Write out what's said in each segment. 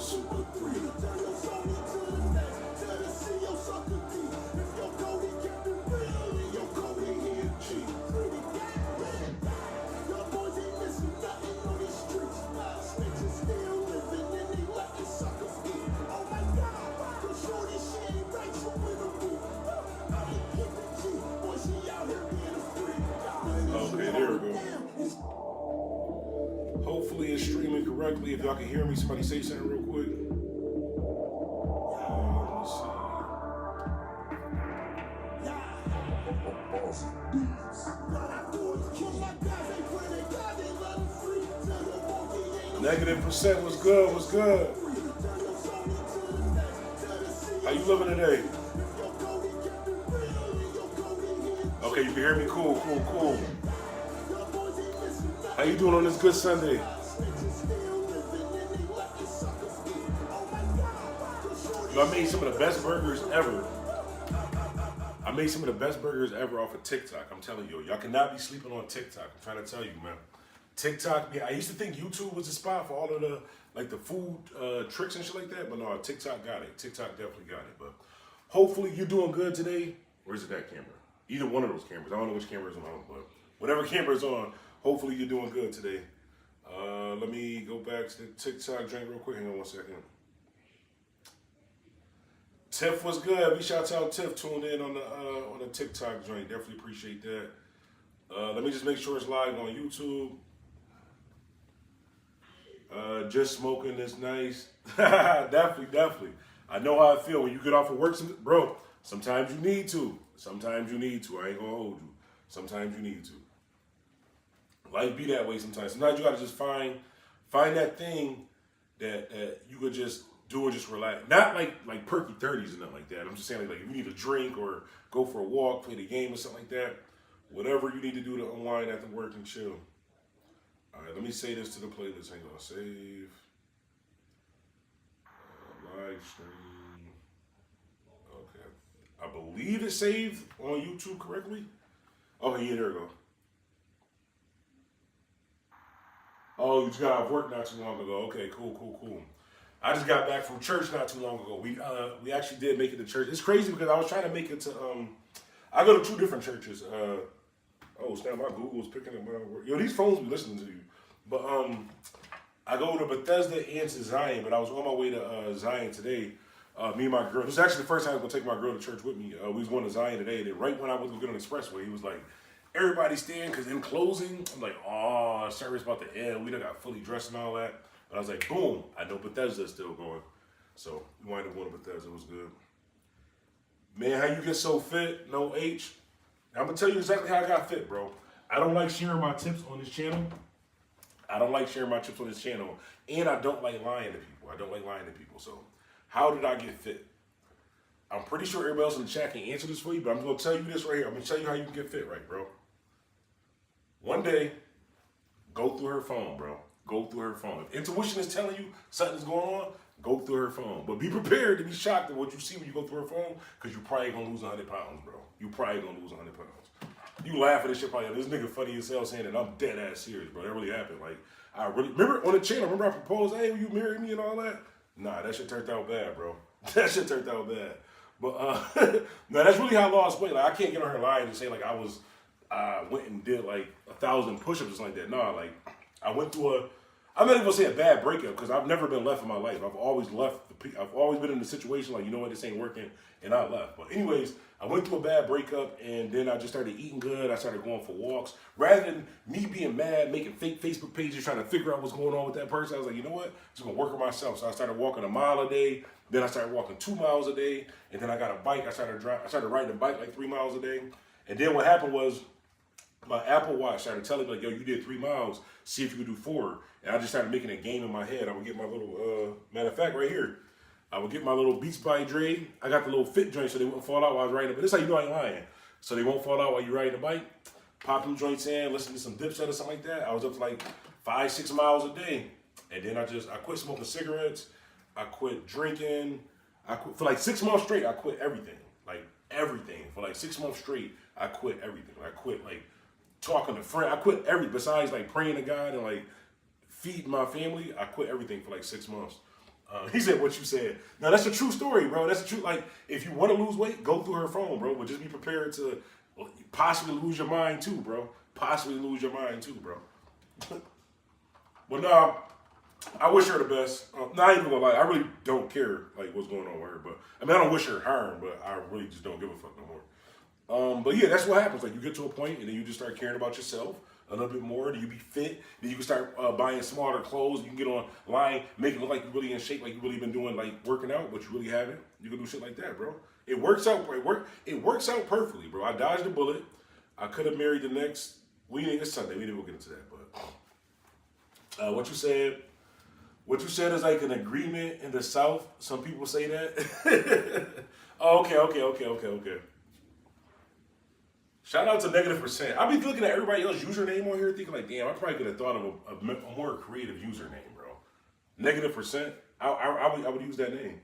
Okay, there we go. Hopefully it's streaming correctly. If y'all can hear me, somebody say something real quick. -% was good, was good. How you living today? Okay, you can hear me? Cool, cool, cool. How you doing on this good Sunday? Yo, I made some of the best burgers ever. I made some of the best burgers ever off of TikTok. I'm telling you, y'all cannot be sleeping on TikTok. I'm trying to tell you, man. TikTok, yeah, I used to think YouTube was the spot for all of the like the food tricks and shit like that, but no, TikTok got it. TikTok definitely got it. But hopefully you're doing good today. Or is it that camera? Either one of those cameras. I don't know which camera is on, but whatever camera is on, hopefully you're doing good today. Let me go back to the TikTok joint real quick. Hang on one second. Tiff was good. Big shout out Tiff tuned in on the TikTok joint. Definitely appreciate that. Let me just make sure it's live on YouTube. Just smoking is nice. Definitely. I know how I feel when you get off of work, bro. Sometimes you need to. Sometimes you need to. I ain't gonna hold you. Sometimes you need to. Life be that way sometimes. Sometimes you gotta just find that thing that you could just do and just relax. Not like perky 30s and nothing like that. I'm just saying like if you need a drink or go for a walk, play the game or something like that. Whatever you need to do to unwind after work and chill. All right, let me say this to the playlist. Hang on, save. Live stream. Okay. I believe it's saved on YouTube correctly. Okay, yeah, there we go. Oh, you just got off work not too long ago. Okay, cool. I just got back from church not too long ago. We actually did make it to church. It's crazy because I was trying to make it to I go to 2 different churches. Oh, snap, my Google's picking up my word. Yo, these phones be listening to you. But I go to Bethesda and to Zion, but I was on my way to Zion today. Me and my girl, this is actually the first time I was going to take my girl to church with me. We was going to Zion today, and then right when I was going to get on the expressway, he was like, everybody stand, because in closing, I'm like, oh, service about to end. We done got fully dressed and all that. But I was like, boom, I know Bethesda's still going. So we wound up going to Bethesda. It was good. Man, how you get so fit? No H. I'm going to tell you exactly how I got fit, bro. I don't like sharing my tips on this channel. And I don't like lying to people. So how did I get fit? I'm pretty sure everybody else in the chat can answer this for you, but I'm going to tell you this right here. I'm going to tell you how you can get fit right, bro. One day, go through her phone, bro. Go through her phone. If intuition is telling you something's going on, go through her phone. But be prepared to be shocked at what you see when you go through her phone, because you're probably going to lose 100 pounds, bro. You probably going to lose 100 pounds. You laugh at this shit probably, this nigga funny as hell saying that I'm dead ass serious, bro. That really happened. Like, I really, remember on the channel, remember I proposed, hey, will you marry me and all that? Nah, that shit turned out bad, bro. That shit turned out bad. But, no, that's really how I lost weight. Like, I can't get on her line and say, like, I went and did, like, 1,000 push-ups or something like that. Nah, like, I went through I'm not even gonna say a bad breakup, because I've never been left in my life. I've always been in a situation like, you know what, this ain't working, and I left. But anyways, I went through a bad breakup, and then I just started eating good. I started going for walks. Rather than me being mad, making fake Facebook pages, trying to figure out what's going on with that person, I was like, you know what, I'm just gonna work on myself. So I started walking 1 mile a day. Then I started walking 2 miles a day, and then I got a bike. I started riding a bike like 3 miles a day. And then what happened was, my Apple Watch started telling me, like, yo, you did 3 miles, see if you could do 4. And I just started making a game in my head. I would get my little, matter of fact, right here, I would get my little Beats by Dre. I got the little fit joint so they wouldn't fall out while I was riding it. But this is how you know I ain't lying. So they won't fall out while you're riding the bike. Pop them joints in, listen to some Dipset or something like that. I was up to like 5-6 miles a day. And then I quit smoking cigarettes. I quit drinking. For like 6 months straight, I quit everything. Like everything. For like 6 months straight, I quit everything. I quit like talking to friends. I quit everything besides like praying to God and like feeding my family. I quit everything for like 6 months. He said what you said. Now that's a true story, bro. That's a true. Like, if you want to lose weight, go through her phone, bro. But just be prepared to possibly lose your mind too, bro. Possibly lose your mind too, bro. But no, I wish her the best. Not even gonna lie, I really don't care like what's going on with her. But I mean, I don't wish her harm, but I really just don't give a fuck no more. But yeah, that's what happens. Like, you get to a point and then you just start caring about yourself a little bit more. Then you be fit. Then you can start buying smarter clothes. You can get online, make it look like you're really in shape, like you really been doing like working out, but you really haven't. You can do shit like that, bro. It works out. It works out perfectly, bro. I dodged a bullet. I could have married the next. We didn't. It's Sunday. We didn't go get into that, but what you said. What you said is like an agreement in the South. Some people say that. Oh, okay. Shout out to -%. I be looking at everybody else's username on here thinking like, damn, I probably could have thought of a more creative username, bro. -%. I would use that name.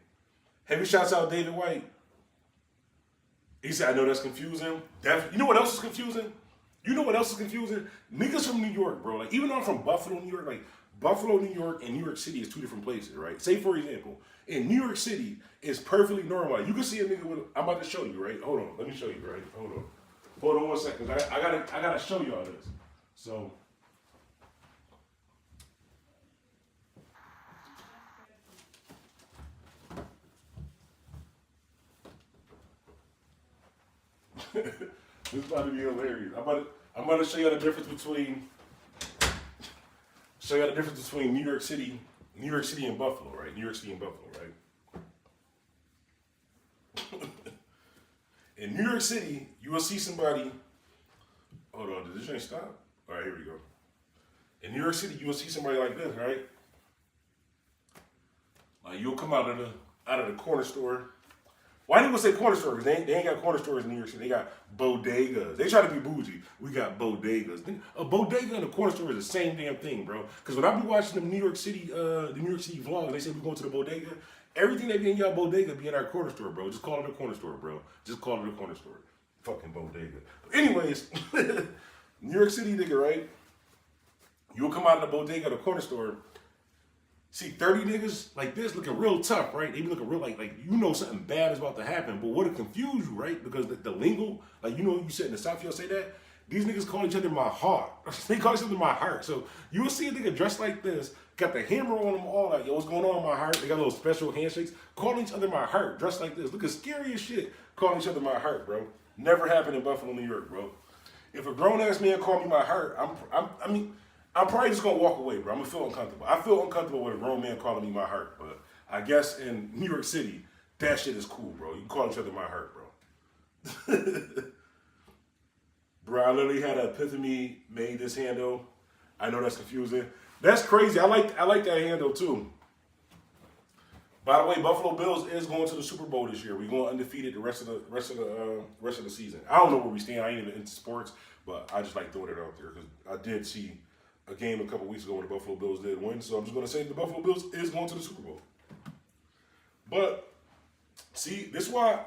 Heavy shouts out David White. He said, I know that's confusing. You know what else is confusing? Niggas from New York, bro. Like, even though I'm from Buffalo, New York, like, Buffalo, New York, and New York City is two different places, right? Say, for example, in New York City, it's perfectly normal. You can see a nigga with, I'm about to show you, right? Hold on, let me show you, right? Hold on 1 second. I gotta show y'all this. So, this is about to be hilarious. I'm about to show you the difference between New York City and Buffalo, right? New York City and Buffalo, right? In New York City, you will see somebody. Hold on, did this ain't stop? All right, here we go. In New York City, you will see somebody like this, right? Like, you'll come out of the corner store. Why do people say corner store? Because they ain't got corner stores in New York City. They got bodegas. They try to be bougie. We got bodegas. A bodega and a corner store is the same damn thing, bro. Because when I be watching the New York City vlog, and they say we going to the bodega, everything they be in y'all bodega be in our corner store, bro. Just call it a corner store, bro. Just call it a corner store. Fucking bodega. But anyways, New York City nigga, right? You'll come out of the bodega or the corner store. See 30 niggas like this looking real tough, right? They be looking real like you know something bad is about to happen, but what'll confuse you, right? Because the lingo, like, you know, you said in the South, you'll say that. These niggas call each other my heart. They call each other my heart. So you will see a nigga dressed like this, got the hammer on them all, like, yo, what's going on, my heart? They got little special handshakes, calling each other my heart, dressed like this. Looking scary as shit, calling each other my heart, bro. Never happened in Buffalo, New York, bro. If a grown ass man call me my heart, I'm probably just gonna walk away, bro. I'm gonna feel uncomfortable. I feel uncomfortable with a grown man calling me my heart, but I guess in New York City, that shit is cool, bro. You can call each other my heart, bro. Bro, I literally had an epiphany, made this handle. I know that's confusing. That's crazy. I like that handle too. By the way, Buffalo Bills is going to the Super Bowl this year. We're going undefeated the rest of the season. I don't know where we stand. I ain't even into sports, but I just like throwing it out there because I did see a game a couple weeks ago when the Buffalo Bills did win. So I'm just going to say the Buffalo Bills is going to the Super Bowl. But see, this is why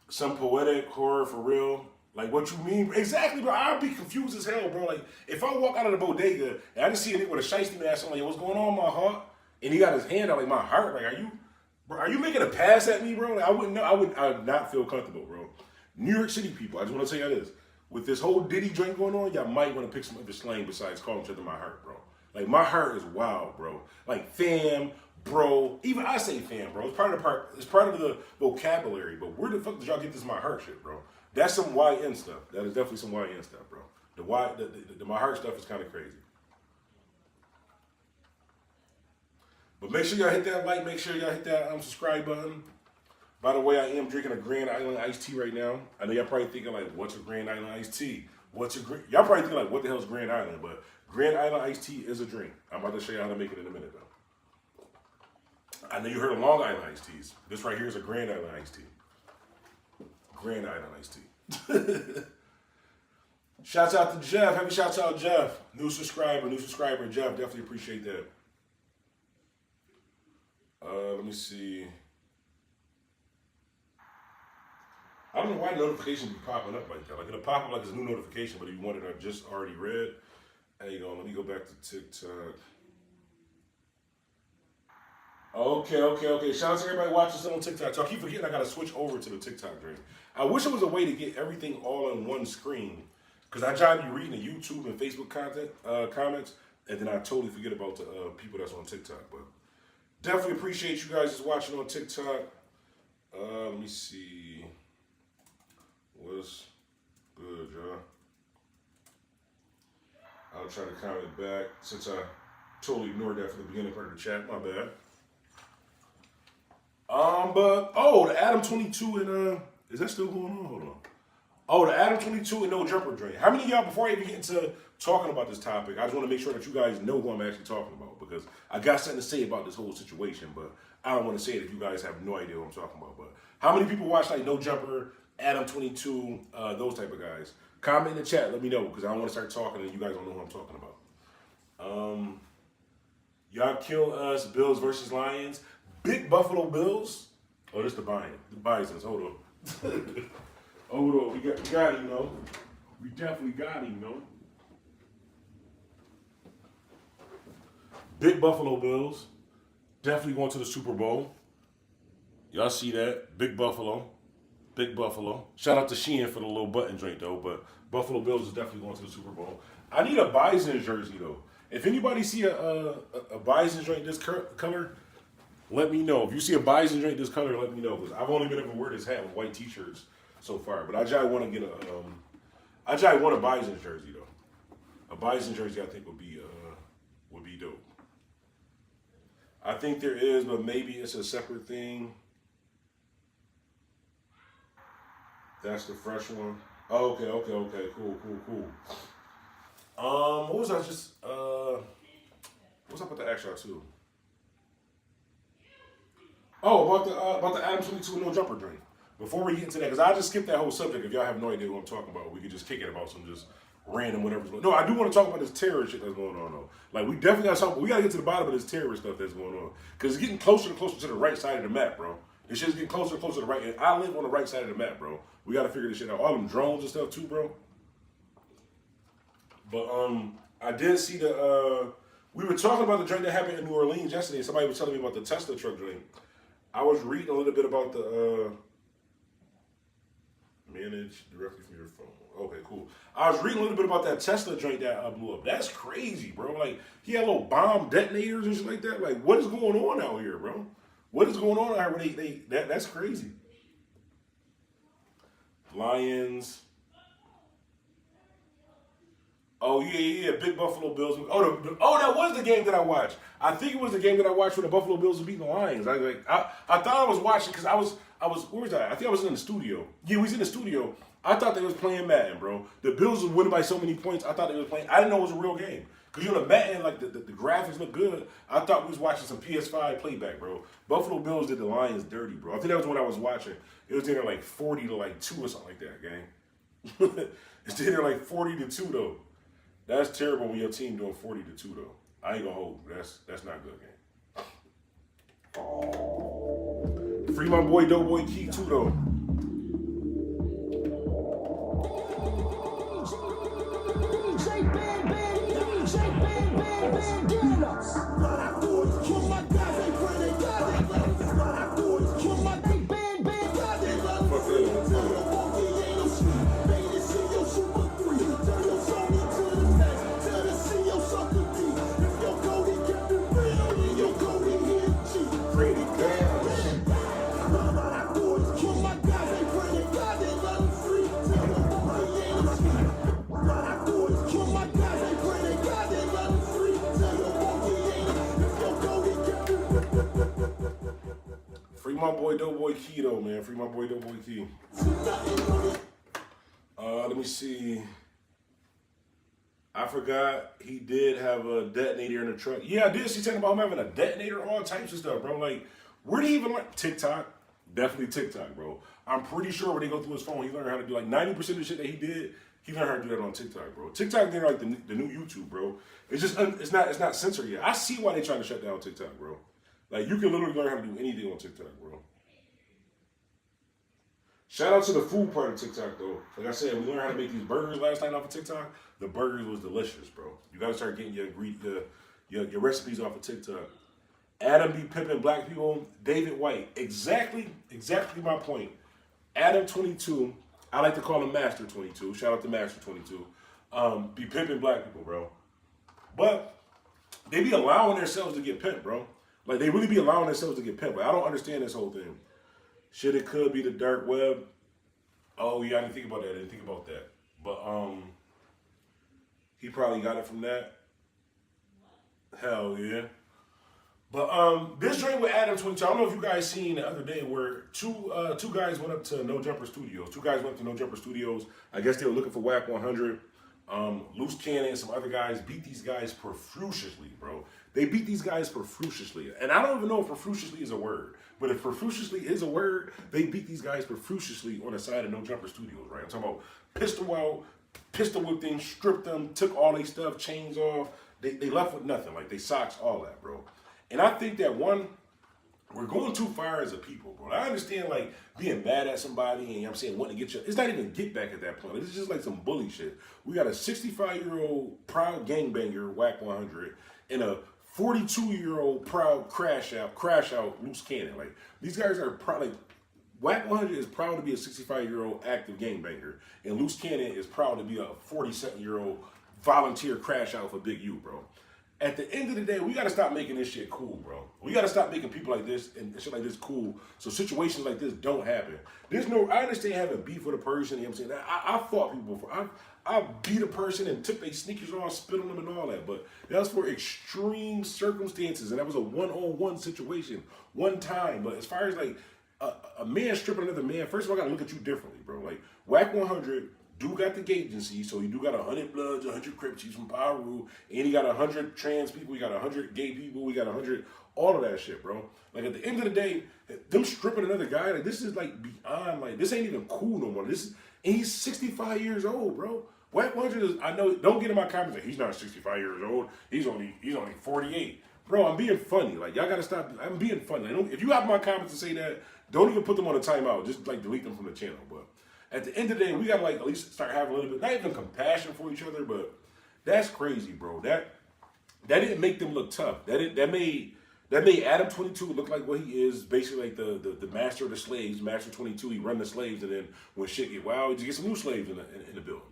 some poetic horror for real. Like, what you mean? Exactly, bro. I'd be confused as hell, bro. Like, if I walk out of the bodega and I just see a nigga with a shiesty mask on, like, what's going on, my heart? And he got his hand out, like, my heart. Like, are you making a pass at me, bro? Like, I wouldn't know. I would not feel comfortable, bro. New York City people, I just want to tell you this. With this whole Diddy joint going on, y'all might want to pick some other slang besides calling each other my heart, bro. Like, my heart is wild, bro. Like, fam, bro. Even I say fam, bro. It's part of the vocabulary. But where the fuck did y'all get this my heart shit, bro? That's some YN stuff. That is definitely some YN stuff, bro. The my heart stuff is kind of crazy. But make sure y'all hit that like. Make sure y'all hit that subscribe button. By the way, I am drinking a Grand Island iced tea right now. I know y'all probably thinking like, what's a Grand Island iced tea? Y'all probably thinking like, what the hell is Grand Island? But Grand Island iced tea is a drink. I'm about to show you how to make it in a minute, though. I know you heard of Long Island iced teas. This right here is a Grand Island iced tea. Grand Island iced tea. Shouts out to Jeff. Happy shouts out Jeff. New subscriber, Jeff. Definitely appreciate that. Let me see. I don't know why notifications be popping up like that. Like, it'll pop up like it's a new notification, but if you want it, I just already read. There you go. Let me go back to TikTok. Okay. Shout out to everybody watching us on TikTok. So I keep forgetting I gotta switch over to the TikTok drink. I wish there was a way to get everything all in one screen. Cause I try to be reading the YouTube and Facebook content comments, and then I totally forget about the people that's on TikTok. But definitely appreciate you guys just watching on TikTok. Let me see. What's good, y'all? I'll try to comment back since I totally ignored that for the beginning part of the chat. My bad. The Adam 22 and is that still going on? Hold on. Oh, the Adam 22 and no jumper drain. How many of y'all, before I even get into talking about this topic, I just want to make sure that you guys know who I'm actually talking about, because I got something to say about this whole situation, but I don't want to say it if you guys have no idea what I'm talking about. But how many people watch like no jumper, Adam 22, those type of guys? Comment in the chat, let me know, because I don't want to start talking and you guys don't know who I'm talking about. Y'all kill us, Bills versus Lions. Big Buffalo Bills. Oh, this the Bisons. Hold on. Hold on. We got him, though. We definitely got him, though. Big Buffalo Bills. Definitely going to the Super Bowl. Y'all see that? Big Buffalo. Big Buffalo. Shout out to Sheehan for the little button drink, though. But Buffalo Bills is definitely going to the Super Bowl. I need a Bison jersey, though. If anybody see a Bison drink this color, let me know. If you see a Bison drink this color, let me know. Because I've only been able to wear this hat with white t-shirts so far. But I just want to get I just want a Bison jersey, though. A Bison jersey I think would be dope. I think there is, but maybe it's a separate thing. That's the fresh one. Okay. Cool. What was I just what's up with the extra too? Oh, about the Adam 22 no jumper drink. Before we get into that, because I just skipped that whole subject. If y'all have no idea what I'm talking about, we could just kick it about some just random whatever's going on. No, I do want to talk about this terrorist shit that's going on though. Like we definitely got to talk. We got to get to the bottom of this terrorist stuff that's going on, because it's getting closer and closer to the right side of the map, bro. This shit's getting closer and closer to the right. And I live on the right side of the map, bro. We got to figure this shit out. All them drones and stuff too, bro. But I did see we were talking about the drink that happened in New Orleans yesterday. Somebody was telling me about the Tesla truck drink. I was reading a little bit about the manage directly from your phone. Okay, cool. I was reading a little bit about that Tesla drink that blew up. That's crazy, bro. Like he had little bomb detonators and shit like that. Like what is going on out here, bro? What is going on out here? That's crazy. Lions. Oh, yeah, Big Buffalo Bills. Oh, that was the game that I watched. I think it was the game that I watched when the Buffalo Bills were beating the Lions. I thought I was watching because I was, where was I? I think I was in the studio. Yeah, we was in the studio. I thought they was playing Madden, bro. The Bills was winning by so many points. I thought they was playing. I didn't know it was a real game. Because, you know, Madden, like, the graphics look good. I thought we was watching some PS5 playback, bro. Buffalo Bills did the Lions dirty, bro. I think that was what I was watching. It was dinner like 40 to like 2 or something like that, gang. It's dinner like 40 to 2, though. That's terrible when your team doing 40 to 2, though. I ain't gonna hold you. That's not good, gang. Free my boy Doughboy Key, too, though. Free my boy Doughboy Key, though, man. Free my boy Doughboy Key. Let me see. I forgot he did have a detonator in the truck. Yeah, I did see something about him having a detonator, all types of stuff, bro. Like, where did he even learn? TikTok. Definitely TikTok, bro. I'm pretty sure when they go through his phone, he learned how to do like 90% of the shit that he did. He learned how to do that on TikTok, bro. TikTok, they're like the new YouTube, bro. It's just it's not censored yet. I see why they're trying to shut down TikTok, bro. Like, you can literally learn how to do anything on TikTok, bro. Shout out to the food part of TikTok, though. Like I said, we learned how to make these burgers last night off of TikTok. The burgers was delicious, bro. You got to start getting your recipes off of TikTok. Adam be pimping black people. David White, exactly my point. Adam 22, I like to call him Master 22. Shout out to Master 22. Be pimping black people, bro. But they be allowing themselves to get pimped, bro. Like, they really be allowing themselves to get pimped. Like, I don't understand this whole thing. Shit, it could be the dark web. Oh, yeah, I didn't think about that. I didn't think about that. But, he probably got it from that. Hell yeah. But this joint with Adam 22, I don't know if you guys seen the other day where two guys went up to No Jumper Studios. Two guys went to No Jumper Studios. I guess they were looking for Wack 100. Loose Cannon and some other guys beat these guys profusely, bro. They beat these guys profusely. And I don't even know if profusely is a word. But if profusely is a word, they beat these guys profusely on the side of No Jumper Studios, right? I'm talking about pistol out, pistol whipped them, stripped them, took all their stuff, chains off. They left with nothing. Like, they socks, all that, bro. And I think that, one, we're going too far as a people, bro. I understand, like, being mad at somebody and, you know what I'm saying, wanting to get you. It's not even get back at that point. It's just like some bully shit. We got a 65-year-old proud gangbanger, Wack 100, and a 42-year-old proud crash out Loose Cannon. Like, these guys are proud. Like, Wack 100 is proud to be a 65-year-old active gangbanger, and Loose Cannon is proud to be a 47-year-old volunteer crash out for Big U, bro. At the end of the day, we got to stop making this shit cool, bro. We got to stop making people like this and shit like this cool so situations like this don't happen. I understand having beef with a person, you know what I'm saying? I fought people before. I beat a person and took their sneakers off, spit on them and all that, but that was for extreme circumstances, and that was a one-on-one situation, one time. But as far as, like, a man stripping another man, first of all, I got to look at you differently, bro. Like, Wack 100 do got the agency, so he do got 100 Bloods, 100 Crips, he's from Paru, and he got 100 trans people, he got 100 gay people, he got 100, all of that shit, bro. Like, at the end of the day, them stripping another guy, like, this is, like, beyond, like, this ain't even cool no more. And he's 65 years old, bro. Wack 100 is, I know, don't get in my comments like, he's not 65 years old, he's only 48. Bro, I'm being funny. Like, y'all gotta stop, I'm being funny. Like, if you have my comments to say that, don't even put them on a timeout, just, like, delete them from the channel, but at the end of the day, we gotta, like, at least start having a little bit, not even compassion for each other, but that's crazy, bro. That didn't make them look tough. That made Adam 22 look like what he is, basically like the master of the slaves, Master 22. He run the slaves, and then when shit get wild, you get some new slaves in the building.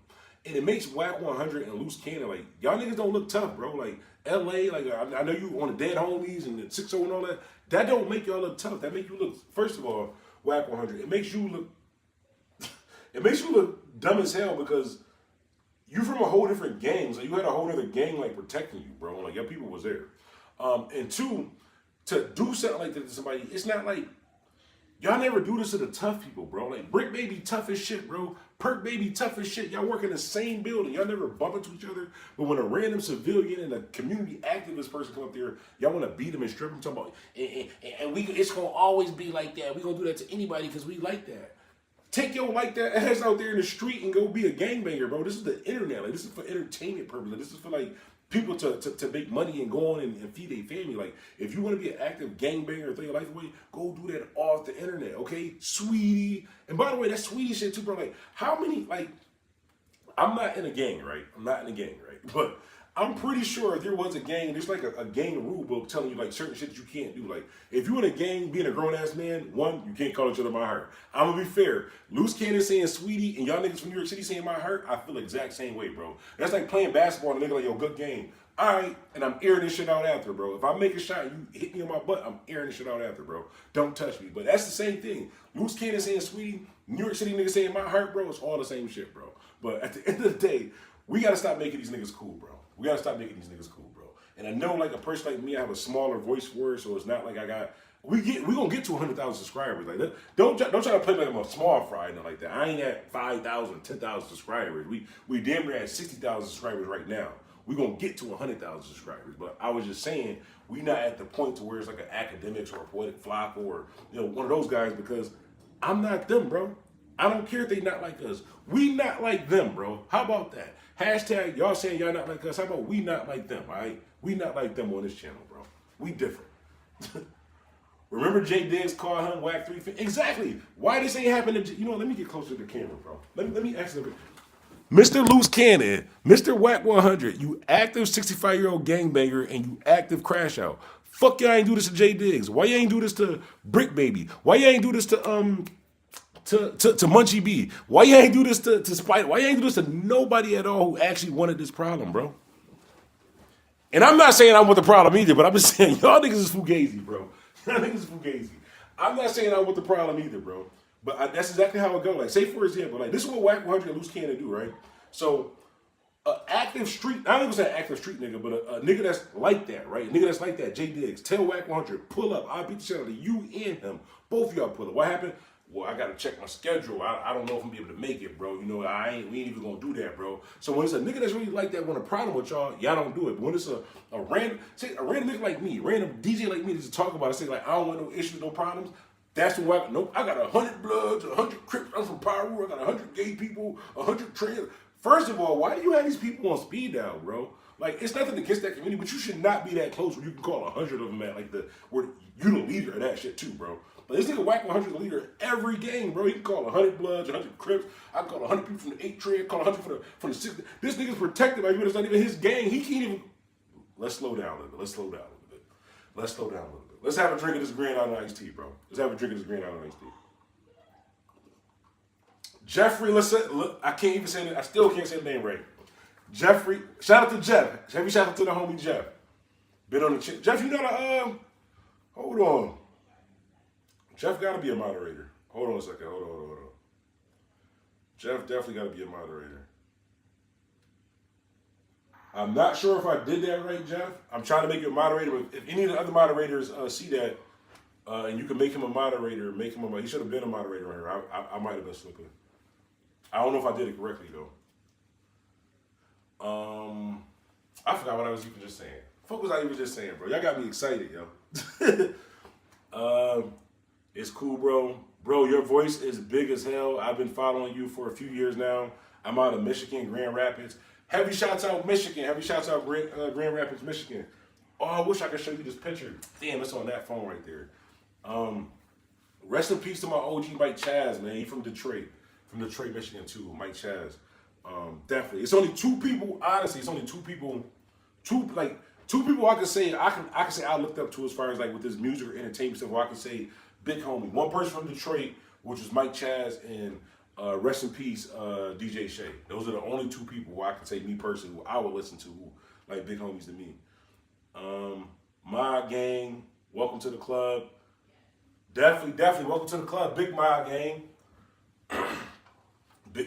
And it makes Wack 100 and Loose Cannon, like, y'all niggas don't look tough, bro. Like, LA, like, I know you on the Dead Homies and the 6-0 and all that. That don't make y'all look tough. That make you look, first of all, Wack 100, it makes you look dumb as hell because you from a whole different gang. So you had a whole other gang, like, protecting you, bro. Like, your people was there. And two, to do something like that to somebody, it's not like, y'all never do this to the tough people, bro. Like, Brick Baby tough as shit, bro. Perk Baby tough as shit. Y'all work in the same building. Y'all never bump into each other. But when a random civilian and a community activist person come up there, y'all want to beat them and strip them. Talking about, it's going to always be like that. We going to do that to anybody because we like that. Take your like that ass out there in the street and go be a gangbanger, bro. This is the internet. Like, this is for entertainment purposes. This is for, like, people to make money and go on and feed their family. Like, if you want to be an active gangbanger and throw your life away, go do that off the internet, okay? Sweetie. And by the way, that sweetie shit too, bro. Like, how many, like, I'm not in a gang, right? I'm not in a gang, right? But I'm pretty sure if there was a gang, there's like a gang rule book telling you, like, certain shit that you can't do. Like, if you in a gang, being a grown-ass man, one, you can't call each other my heart. I'm gonna be fair. Loose Cannon saying sweetie and y'all niggas from New York City saying my heart, I feel the exact same way, bro. That's like playing basketball and a nigga like, yo, good game. All right, and I'm airing this shit out after, bro. If I make a shot and you hit me on my butt, I'm airing this shit out after, bro. Don't touch me. But that's the same thing. Loose Cannon saying sweetie, New York City niggas saying my heart, bro. It's all the same shit, bro. But at the end of the day, we gotta stop making these niggas cool, bro. We gotta stop making these niggas cool, bro. And I know, like, a person like me, I have a smaller voice for it, so it's not like I got. We gonna get to 100,000 subscribers. Like, don't try to play like I'm a small fry and like that. I ain't at 5,000, 10,000 subscribers. We damn near at 60,000 subscribers right now. We gonna get to 100,000 subscribers. But I was just saying, we not at the point to where it's like an academics or a poetic flop or, you know, one of those guys, because I'm not them, bro. I don't care if they not like us. We not like them, bro. How about that? Hashtag y'all saying y'all not like us. How about we not like them, all right? We not like them on this channel, bro. We different. Remember Jay Diggs called him Wack 350? Exactly. Why this ain't happening? You know what? Let me get closer to the camera, bro. Let me ask you. Mr. Loose Cannon, Mr. Wack 100, you active 65-year-old gangbanger and you active crash out. Fuck y'all ain't do this to J Diggs. Why you ain't do this to Brick Baby? Why you ain't do this to Munchie B? Why you ain't do this to Spider? Why you ain't do this to nobody at all who actually wanted this problem, bro? And I'm not saying I want the problem either, but I'm just saying y'all niggas is fugazi, bro. Y'all niggas is fugazi. I'm not saying I want the problem either, bro. But that's exactly how it goes. Like, say for example, like this is what Wack 100 and Loose Cannon do, right? So, active street, I don't even say active street nigga, but a nigga that's like that, right? A nigga that's like that, J Diggs, tell Wack 100, pull up. I'll beat the shit out of you and him. Both of y'all pull up. What happened? Well, I gotta check my schedule. I don't know if I'm gonna be able to make it, bro. You know, we ain't even gonna do that, bro. So when it's a nigga that's really like that, want a problem with y'all don't do it. But when it's a random nigga like me, random DJ like me to just talk about it, say like I don't want no issues, no problems. That's what I got 100 Bloods, 100 Crips. I'm from Pyro. I got 100 gay people, 100 trans. First of all, why do you have these people on speed dial, bro? Like, it's nothing against that community, but you should not be that close where you can call 100 of them at like where you the leader of that shit too, bro. But this nigga Wack 100 is the leader every game, bro. He can call 100 Bloods, 100 Crips. I can call 100 people from the 8 trade, call 100 from the 6. This nigga's protected by people that's not even his gang. He can't even. Let's slow down a little bit. Let's slow down a little bit. Let's have a drink of this Grand Island iced tea, bro. Let's have a drink of this Grand Island iced tea. Jeffrey, I can't even say it. I still can't say the name right. Jeffrey, shout out to Jeff. Heavy shout out to the homie Jeff. Been on the chip. Jeff, you know the, hold on. Jeff got to be a moderator. Hold on a second. Hold on. Jeff definitely got to be a moderator. I'm not sure if I did that right, Jeff. I'm trying to make you a moderator, but if any of the other moderators see that, and you can make him a moderator, he should have been a moderator right here. I might have been slipping. I don't know if I did it correctly, though. I forgot what I was even just saying. Fuck was I even just saying, bro? Y'all got me excited, yo. It's cool, bro. Bro, your voice is big as hell. I've been following you for a few years now. I'm out of Michigan, Grand Rapids. Heavy shouts out Michigan. Heavy shouts out Grand Rapids, Michigan. Oh, I wish I could show you this picture. Damn, it's on that phone right there. Rest in peace to my OG Mike Chaz, man. He from Detroit. From Detroit, Michigan, too. Mike Chaz. Definitely. It's only two people, honestly, two people I can say I looked up to as far as like with this music or entertainment stuff, where I can say big homie. One person from Detroit, which was Mike Chaz, and rest in peace, DJ Shay. Those are the only two people who I can say, me personally, who I would listen to, who like big homies to me. My gang, welcome to the club. Definitely welcome to the club, big my gang.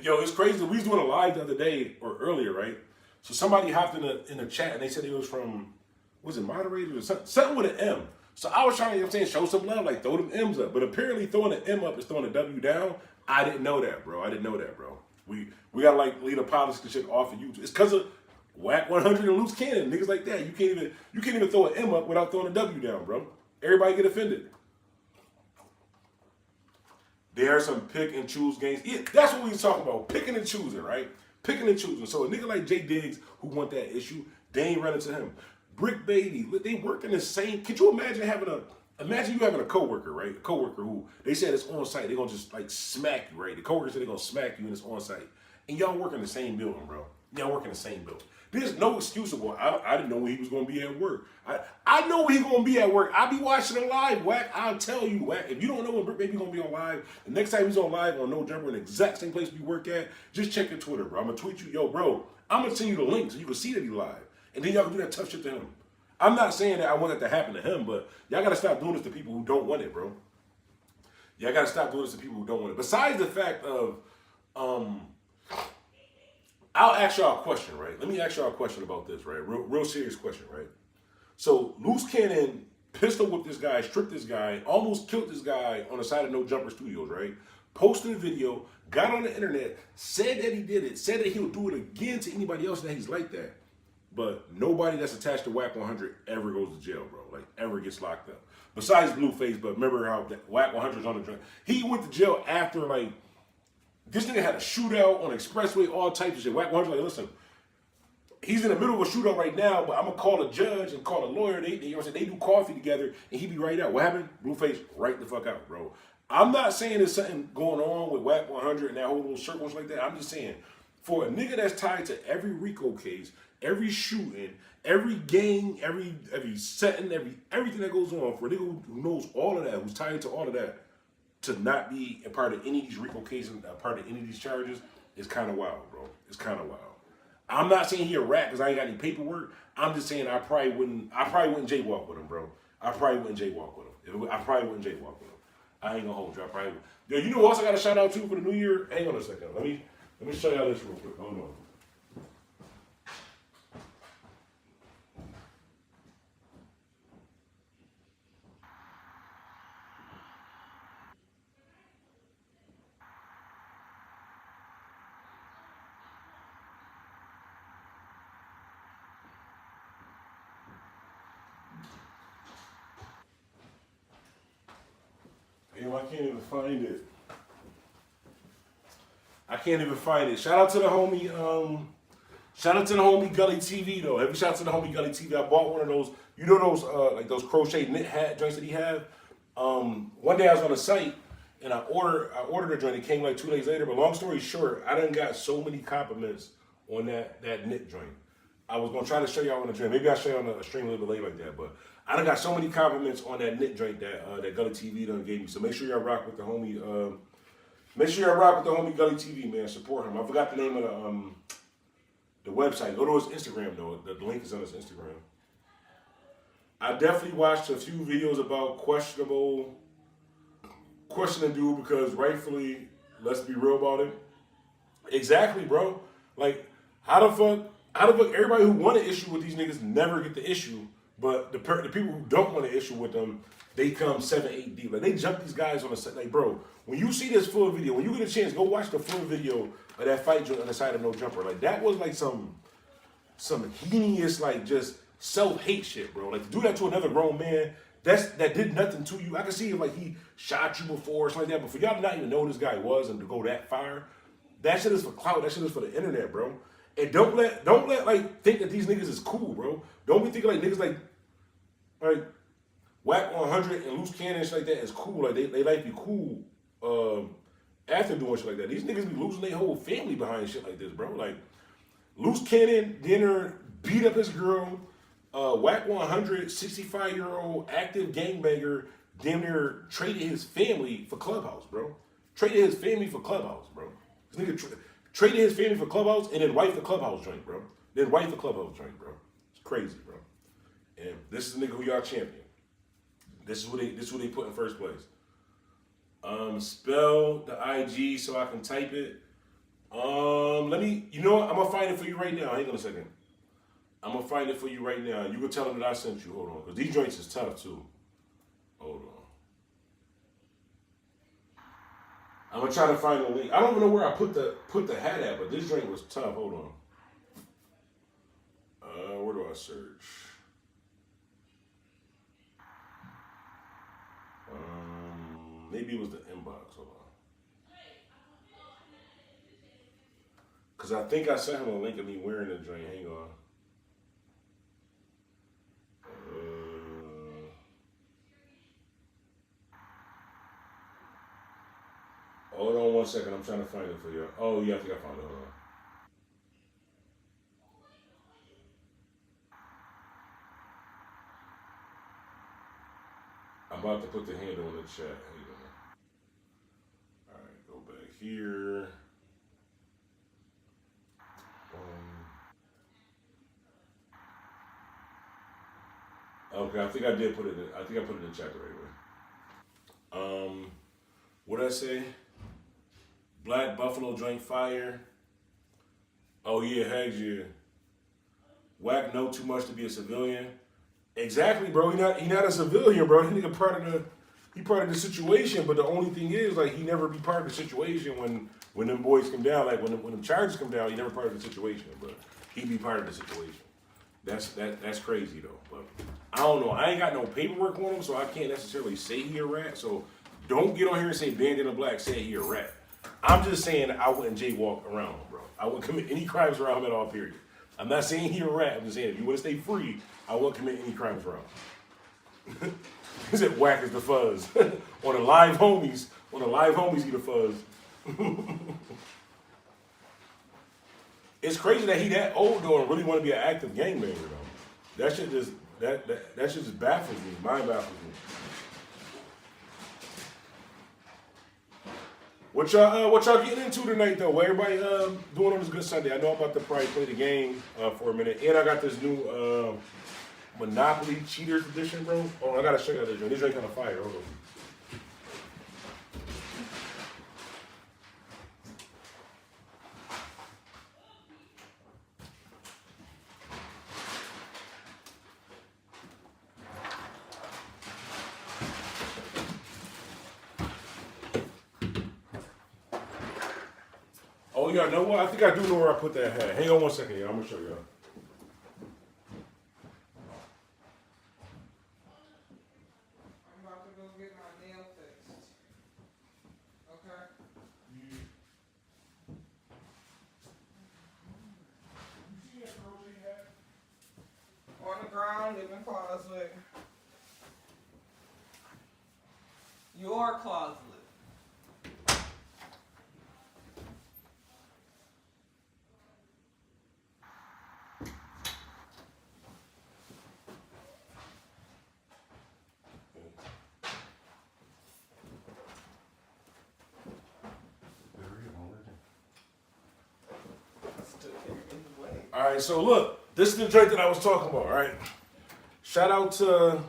Yo, it's crazy. We was doing a live the other day or earlier, right? So somebody hopped in the chat and they said it was from, was it moderators or something with an M. So I was trying to, show some love, like throw them M's up. But apparently throwing an M up is throwing a W down. I didn't know that, bro. We gotta like leave the politics and shit off of YouTube. It's because of Wack 100 and Loose Cannon, niggas like that. You can't even throw an M up without throwing a W down, bro. Everybody get offended. There are some pick and choose games. Yeah, that's what we was talking about. Picking and choosing, right? Picking and choosing. So a nigga like J Diggs who want that issue, they ain't running to him. Brick Baby, they work in the same. Could you imagine you having a coworker, right? A coworker who they said it's on site. They're gonna just like smack you, right? The coworker said they're gonna smack you and it's on site. And y'all work in the same building, bro. Y'all work in the same building. There's no excuse of, well, I didn't know when he was going to be at work. I know when he's going to be at work. I'll be watching it live, Wack. I'll tell you, Wack. If you don't know when Brick Baby's going to be on live, the next time he's on live on No Jumper in the exact same place we work at, just check your Twitter, bro. I'm going to tweet you, yo, bro, I'm going to send you the link so you can see that he's live. And then y'all can do that tough shit to him. I'm not saying that I want that to happen to him, but y'all got to stop doing this to people who don't want it, bro. Y'all got to stop doing this to people who don't want it. Besides the fact of, I'll ask y'all a question, right? Let me ask y'all a question about this, right? Real serious question, right? So, Loose Cannon pistol whipped this guy, stripped this guy, almost killed this guy on the side of No Jumper Studios, right? Posted a video, got on the internet, said that he did it, said that he'll do it again to anybody else that he's like that. But nobody that's attached to Wack 100 ever goes to jail, bro. Like, ever gets locked up. Besides Blueface, but remember how Wack 100's on the drink. He went to jail after, like, this nigga had a shootout on the expressway, all types of shit. Wack 100 like, listen, he's in the middle of a shootout right now, but I'm going to call a judge and call a lawyer. They do coffee together, and he be right out. What happened? Blueface, right the fuck out, bro. I'm not saying there's something going on with Wack 100 and that whole little circle like that. I'm just saying, for a nigga that's tied to every RICO case, every shooting, every gang, every setting, everything that goes on for a nigga who knows all of that, who's tied to all of that, to not be a part of any of these RICO cases, a part of any of these charges, is kind of wild, bro. It's kind of wild. I'm not saying he a rat because I ain't got any paperwork. I'm just saying I probably wouldn't jaywalk with him, bro. I probably wouldn't jaywalk with him. I probably wouldn't jaywalk with him. I ain't gonna hold you. I probably would. Yo, you know who else I got a shout out to for the new year? Hang on a second. Let me show y'all this real quick. Hold on. Damn, I can't even find it. I can't even find it. Shout out to the homie, Gully TV though. Every shout out to the homie Gully TV. I bought one of those, you know those like those crochet knit hat joints that he have. One day I was on the site and I ordered a joint. It came like 2 days later. But long story short, I done got so many compliments on that knit joint. I was gonna try to show y'all on the joint. Maybe I'll show you on a stream a little bit later like that. But I done got so many compliments on that knit joint that Gully TV done gave me. So make sure y'all rock with the homie. Make sure y'all rock with the homie Gully TV, man. Support him. I forgot the name of the website. Go to his Instagram though. The link is on his Instagram. I definitely watched a few videos about questioning dude because rightfully, let's be real about it. Exactly, bro. Like, how the fuck everybody who want an issue with these niggas never get the issue, but the people who don't want an issue with them, they come 7-8 deep. Like, they jump these guys on the set. Like, bro, when you see this full video, when you get a chance, go watch the full video of that fight joint on the side of No Jumper. Like, that was like some heinous, like, just self-hate shit, bro. Like, to do that to another grown man, that did nothing to you. I can see if, like, he shot you before or something like that, but for y'all to not even know who this guy was and to go that far, that shit is for clout. That shit is for the internet, bro. And don't let like think that these niggas is cool, bro. Don't be thinking like niggas like Wack 100 and Loose Cannon and shit like that is cool. Like they like be cool after doing shit like that. These niggas be losing their whole family behind shit like this, bro. Like Loose Cannon dinner beat up his girl. Wack 100, 65-year-old active gangbanger, damn near traded his family for Clubhouse, bro. Traded his family for Clubhouse, bro. This nigga traded his family for Clubhouse and then wife the Clubhouse joint, bro. It's crazy, bro. And this is the nigga who y'all champion. This is who they put in first place. Spell the IG so I can type it. You know what? I'm gonna find it for you right now. Hang on a second. I'm gonna find it for you right now. You can tell them that I sent you. Hold on, because these joints is tough too. Hold on. I'm gonna try to find a link. I don't even know where I put the hat at, but this joint was tough. Hold on. Where do I search? Maybe it was the inbox. Hold on. Cause I think I sent him a link of me wearing the joint. Hang on. Hold on 1 second. I'm trying to find it for you. Oh, yeah, I think I found it. Hold on. I'm about to put the handle in the chat. Hang on. All right, go back here. Okay, I think I did put it in. I think I put it in the chat the right way. What did I say? Black Buffalo joint fire. Oh yeah, Hags, yeah. Wack know too much to be a civilian. Exactly, bro. He not a civilian, bro. He nigga part of the situation. But the only thing is, like, he never be part of the situation when them boys come down. Like when them charges come down, he never part of the situation. But he be part of the situation. That's crazy though. But I don't know. I ain't got no paperwork on him, so I can't necessarily say he a rat. So don't get on here and say Bandana Black said he a rat. I'm just saying I wouldn't jaywalk around him, bro. I wouldn't commit any crimes around him at all, period. I'm not saying he a rat. I'm just saying if you want to stay free, I won't commit any crimes around him. He said Wack is the fuzz. On the live homies, he the fuzz. It's crazy that he that old though and really want to be an active gangbanger though. That shit just that shit just baffles me. Mind baffles me. What y'all getting into tonight though? What everybody doing on this good Sunday? I know I'm about to probably play the game for a minute, and I got this new Monopoly Cheaters Edition, bro. Oh, I gotta show you this drink. This drink kind of fire. Hold on. Oh, y'all know what? I think I do know where I put that hat. Hang on one second, y'all. I'm gonna show y'all. I'm about to go get my nail fixed. Okay? On the ground in the closet. Your closet. All right, so look, this is the drink that I was talking about. All right, shout out to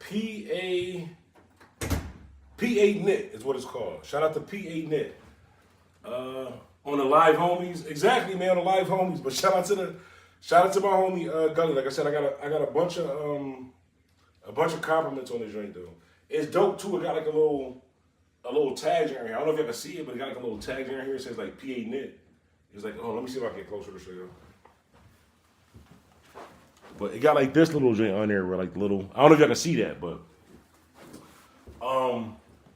P8 Knit is what it's called. Shout out to P8 Knit on the live homies. Exactly, man, on the live homies. But shout out to my homie Gully. Like I said, I got a bunch of compliments on this drink though. It's dope too. It got like a little tag in here. I don't know if you can see it, but it got like a little tag in here. It says like P8 Knit. It's like, oh, let me see if I can get closer to show you. But it got like this little joint on there where like little, I don't know if y'all can see that, but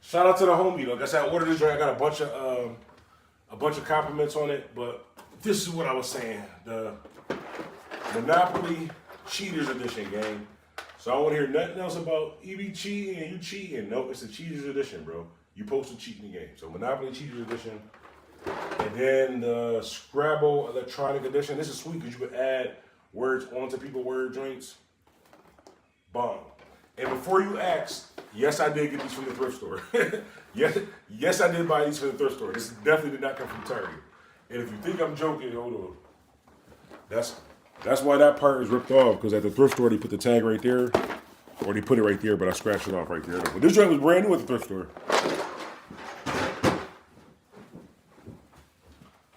shout out to the homie. Like I said, I ordered this joint. I got a bunch of compliments on it, but this is what I was saying. The Monopoly Cheaters Edition, gang. So I don't want to hear nothing else about you be cheating and you cheating. Nope, it's a Cheaters Edition, bro. You supposed to cheat in the game. So Monopoly Cheaters Edition. And then the Scrabble Electronic Edition. This is sweet because you can add words onto people's word joints. Bomb. And before you ask, yes, I did get these from the thrift store. yes, I did buy these from the thrift store. This definitely did not come from Target. And if you think I'm joking, hold on. That's why that part is ripped off, because at the thrift store they put the tag right there, or they put it right there, but I scratched it off right there. But this joint was brand new at the thrift store.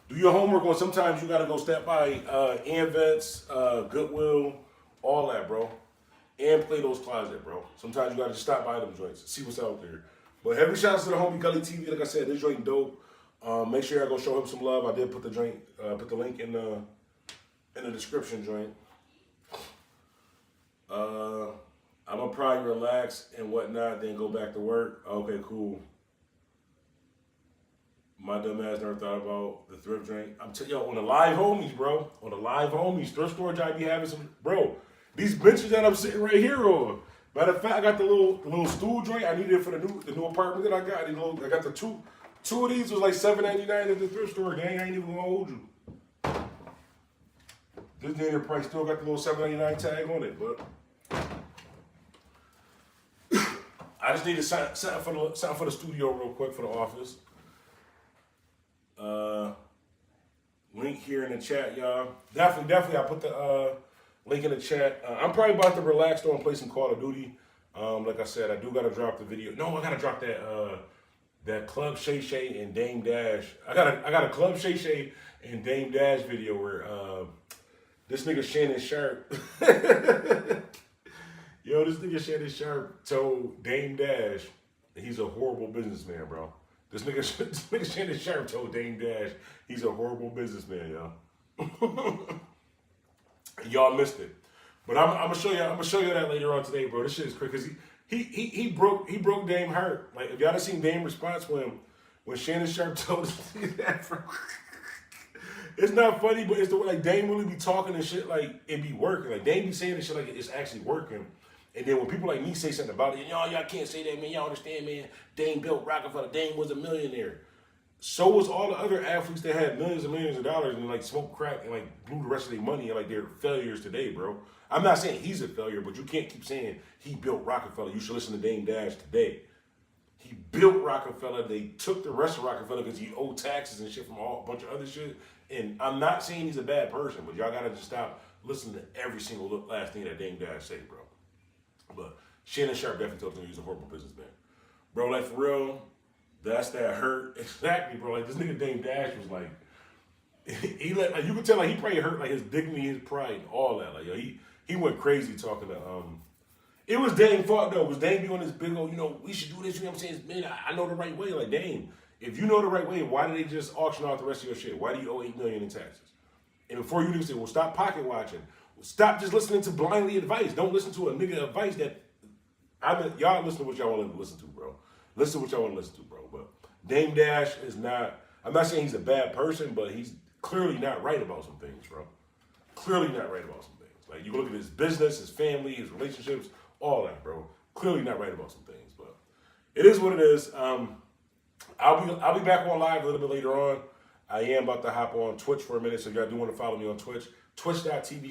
Do your homework on. Sometimes you gotta go step by ENVIROMENT, Goodwill, all that, bro. And play those closet, bro. Sometimes you gotta just stop by them joints, see what's out there. But heavy shouts to the homie Gully TV. Like I said, this joint dope. Make sure I go show him some love. I did put the joint, put the link in the description joint. I'm gonna probably relax and whatnot, then go back to work. Okay, cool. My dumb ass never thought about the thrift drink. I'm telling you, on the live homies, bro. On the live homies, thrift storage, I be having some, bro. These benches that I'm sitting right here on. Matter of fact, I got the little stool joint. I needed it for the new apartment that I got. I got the two of these was like $7.99 at the thrift store. Gang, I ain't even gonna hold you. This damn price still got the little $7.99 tag on it, but I just need to something for the studio real quick for the office. Link here in the chat, y'all. Definitely, I put the link in the chat. I'm probably about to relax though and play some Call of Duty. Like I said, I do gotta drop the video. No, I gotta drop that Club Shay Shay and Dame Dash. I got a Club Shay Shay and Dame Dash video where this nigga Shannon Sharp. Yo, this nigga Shannon Sharp told Dame Dash that he's a horrible businessman, bro. This nigga Shannon Sharp told Dame Dash he's a horrible businessman, yo. Y'all missed it, but I'm gonna show you that later on today, bro. This shit is crazy because he broke Dame heart. Like if y'all done seen Dame response when Shannon Sharp told him that, bro. It's not funny, but it's the way like Dame really be talking and shit like it be working. Like Dame be saying this shit like it's actually working. And then when people like me say something about it, y'all can't say that, man. Y'all understand, man. Dame built Rockefeller. Dame was a millionaire. So was all the other athletes that had millions and millions of dollars and like smoked crack and like blew the rest of their money and like they're failures today, bro. I'm not saying he's a failure, but you can't keep saying he built Rockefeller. You should listen to Dame Dash today. He built Rockefeller. They took the rest of Rockefeller because he owed taxes and shit from a bunch of other shit. And I'm not saying he's a bad person, but y'all gotta just stop listening to every single last thing that Dame Dash say, bro. But Shannon Sharp definitely told him he was a horrible businessman. Bro, like for real, that's that hurt. Exactly, bro. Like this nigga Dame Dash was like, he let, like, you could tell like he probably hurt like his dignity, his pride, and all that. Like yo, he went crazy talking to it was Dame's fault though. It was Dame doing this big old, we should do this, you know what I'm saying? Man, I know the right way. Like Dame, if you know the right way, why did they just auction off the rest of your shit? Why do you owe $8 million in taxes? And before you say, well, stop pocket watching. Stop just listening to blindly advice. Don't listen to a nigga advice that y'all listen to what y'all want to listen to, bro. Listen to what y'all want to listen to, bro. But Dame Dash is not, I'm not saying he's a bad person, but he's clearly not right about some things, bro. Clearly not right about some things. Like you look at his business, his family, his relationships, all that, bro. Clearly not right about some things, but it is what it is. I'll be back on live a little bit later on. I am about to hop on Twitch for a minute, so if y'all do want to follow me on Twitch, twitch.tv/